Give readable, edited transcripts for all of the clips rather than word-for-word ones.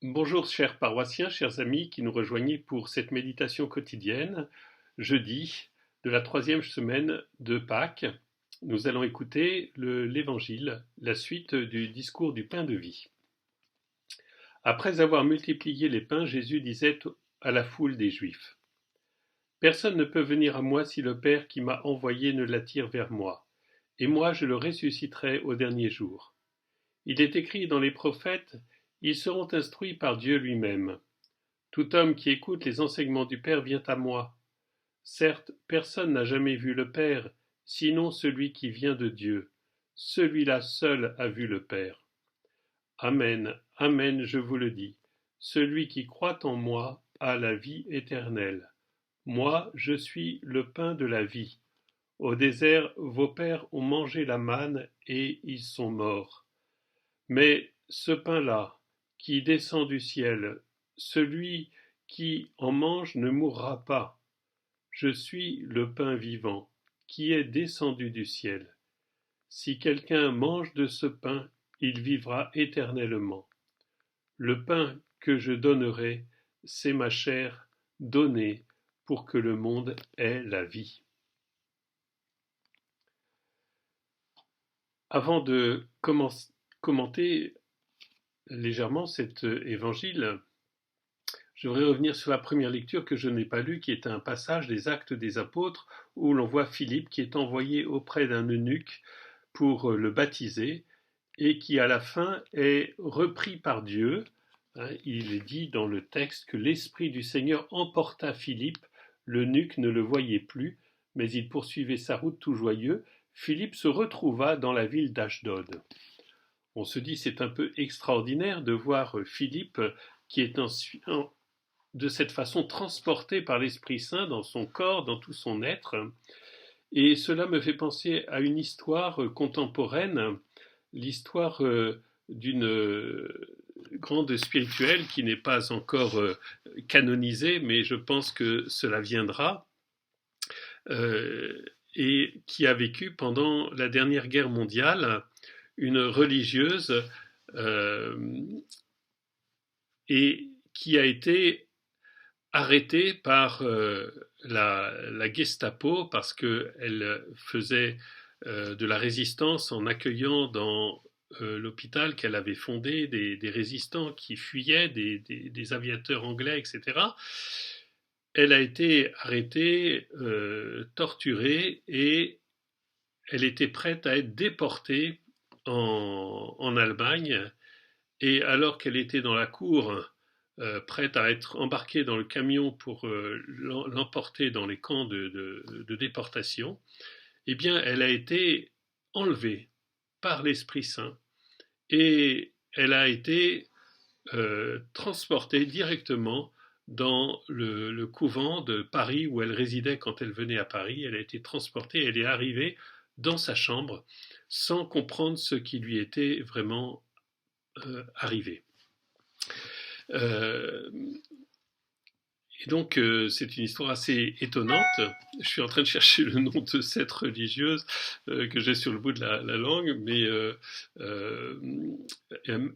Bonjour chers paroissiens, chers amis qui nous rejoignez pour cette méditation quotidienne, jeudi de la troisième semaine de Pâques. Nous allons écouter l'Évangile, la suite du discours du pain de vie. Après avoir multiplié les pains, Jésus disait à la foule des Juifs: Personne ne peut venir à moi si le Père qui m'a envoyé ne l'attire vers moi, et moi je le ressusciterai au dernier jour. Il est écrit dans les prophètes: Ils seront instruits par Dieu lui-même. Tout homme qui écoute les enseignements du Père vient à moi. Certes, personne n'a jamais vu le Père, sinon celui qui vient de Dieu. Celui-là seul a vu le Père. Amen, amen, je vous le dis. Celui qui croit en moi a la vie éternelle. Moi, je suis le pain de la vie. Au désert, vos pères ont mangé la manne et ils sont morts. Mais ce pain-là, qui descend du ciel, celui qui en mange ne mourra pas. Je suis le pain vivant, qui est descendu du ciel. Si quelqu'un mange de ce pain, il vivra éternellement. Le pain que je donnerai, c'est ma chair donnée pour que le monde ait la vie. Avant de commenter légèrement cet évangile, je voudrais revenir sur la première lecture que je n'ai pas lue, qui est un passage des Actes des Apôtres, où l'on voit Philippe qui est envoyé auprès d'un eunuque pour le baptiser, et qui à la fin est repris par Dieu. Il est dit dans le texte que l'Esprit du Seigneur emporta Philippe, l'eunuque ne le voyait plus, mais il poursuivait sa route tout joyeux. Philippe se retrouva dans la ville d'Ashdod. On se dit c'est un peu extraordinaire de voir Philippe qui est de cette façon transporté par l'Esprit Saint dans son corps, dans tout son être. Et cela me fait penser à une histoire contemporaine, l'histoire d'une grande spirituelle qui n'est pas encore canonisée, mais je pense que cela viendra, et qui a vécu pendant la dernière guerre mondiale, une religieuse, et qui a été arrêtée par la Gestapo parce qu'elle faisait de la résistance en accueillant dans l'hôpital qu'elle avait fondé des résistants qui fuyaient, des aviateurs anglais, etc. Elle a été arrêtée, torturée, et elle était prête à être déportée en Allemagne. Et alors qu'elle était dans la cour, prête à être embarquée dans le camion pour l'emporter dans les camps de déportation, eh bien, elle a été enlevée par l'Esprit Saint et elle a été transportée directement dans le couvent de Paris où elle résidait quand elle venait à Paris. Elle a été transportée, elle est arrivée dans sa chambre sans comprendre ce qui lui était vraiment arrivé. Et donc, c'est une histoire assez étonnante. Je suis en train de chercher le nom de cette religieuse que j'ai sur le bout de la langue, mais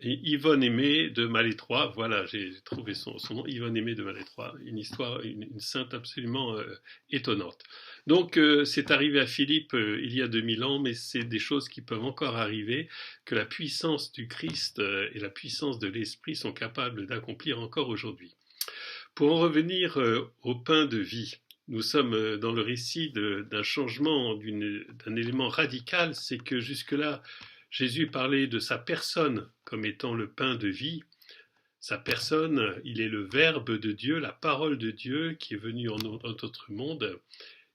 Yvonne Aimée de Malétroit, voilà, j'ai trouvé son nom, Yvonne Aimée de Malétroit, une histoire, une sainte absolument étonnante. Donc, c'est arrivé à Philippe il y a 2000 ans, mais c'est des choses qui peuvent encore arriver, que la puissance du Christ et la puissance de l'Esprit sont capables d'accomplir encore aujourd'hui. Pour en revenir au pain de vie, nous sommes dans le récit d'un changement, d'un élément radical, c'est que jusque-là, Jésus parlait de sa personne comme étant le pain de vie. Sa personne, il est le Verbe de Dieu, la parole de Dieu qui est venue dans notre monde.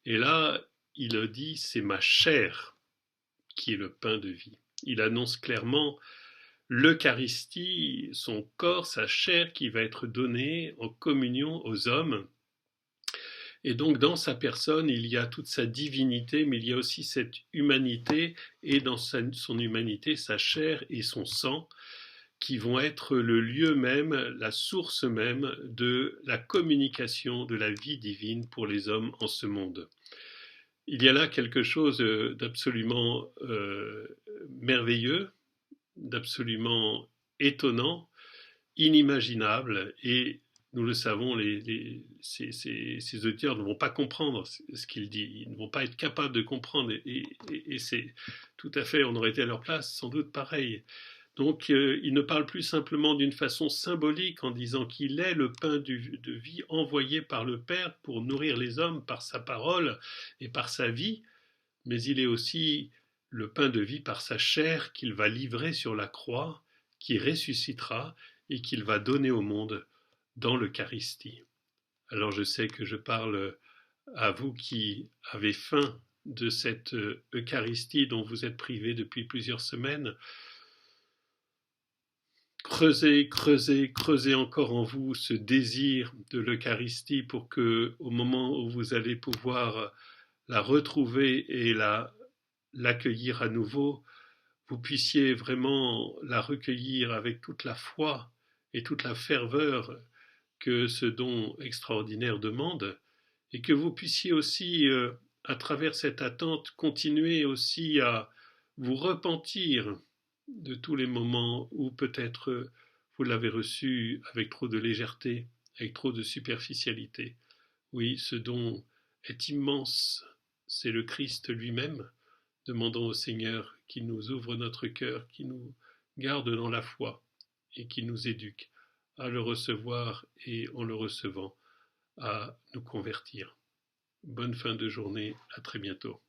Et là, il dit, c'est ma chair qui est le pain de vie. Il annonce clairement l'Eucharistie, son corps, sa chair qui va être donnée en communion aux hommes. Et donc dans sa personne, il y a toute sa divinité, mais il y a aussi cette humanité, et dans son humanité, sa chair et son sang, qui vont être le lieu même, la source même de la communication de la vie divine pour les hommes en ce monde. Il y a là quelque chose d'absolument merveilleux, d'absolument étonnant, inimaginable et nous le savons, ces auditeurs ne vont pas comprendre ce qu'il dit, ils ne vont pas être capables de comprendre et c'est tout à fait, on aurait été à leur place sans doute pareil. Donc il ne parle plus simplement d'une façon symbolique en disant qu'il est le pain de vie envoyé par le Père pour nourrir les hommes par sa parole et par sa vie, mais il est aussi le pain de vie par sa chair qu'il va livrer sur la croix, qui ressuscitera et qu'il va donner au monde dans l'Eucharistie. Alors je sais que je parle à vous qui avez faim de cette Eucharistie dont vous êtes privés depuis plusieurs semaines. Creusez, creusez, creusez encore en vous ce désir de l'Eucharistie pour que, au moment où vous allez pouvoir la retrouver et l'accueillir à nouveau, vous puissiez vraiment la recueillir avec toute la foi et toute la ferveur que ce don extraordinaire demande, et que vous puissiez aussi, à travers cette attente, continuer aussi à vous repentir de tous les moments où peut-être vous l'avez reçu avec trop de légèreté, avec trop de superficialité. Oui, ce don est immense, c'est le Christ lui-même. Demandons au Seigneur qu'il nous ouvre notre cœur, qu'il nous garde dans la foi et qu'il nous éduque à le recevoir et en le recevant, à nous convertir. Bonne fin de journée, à très bientôt.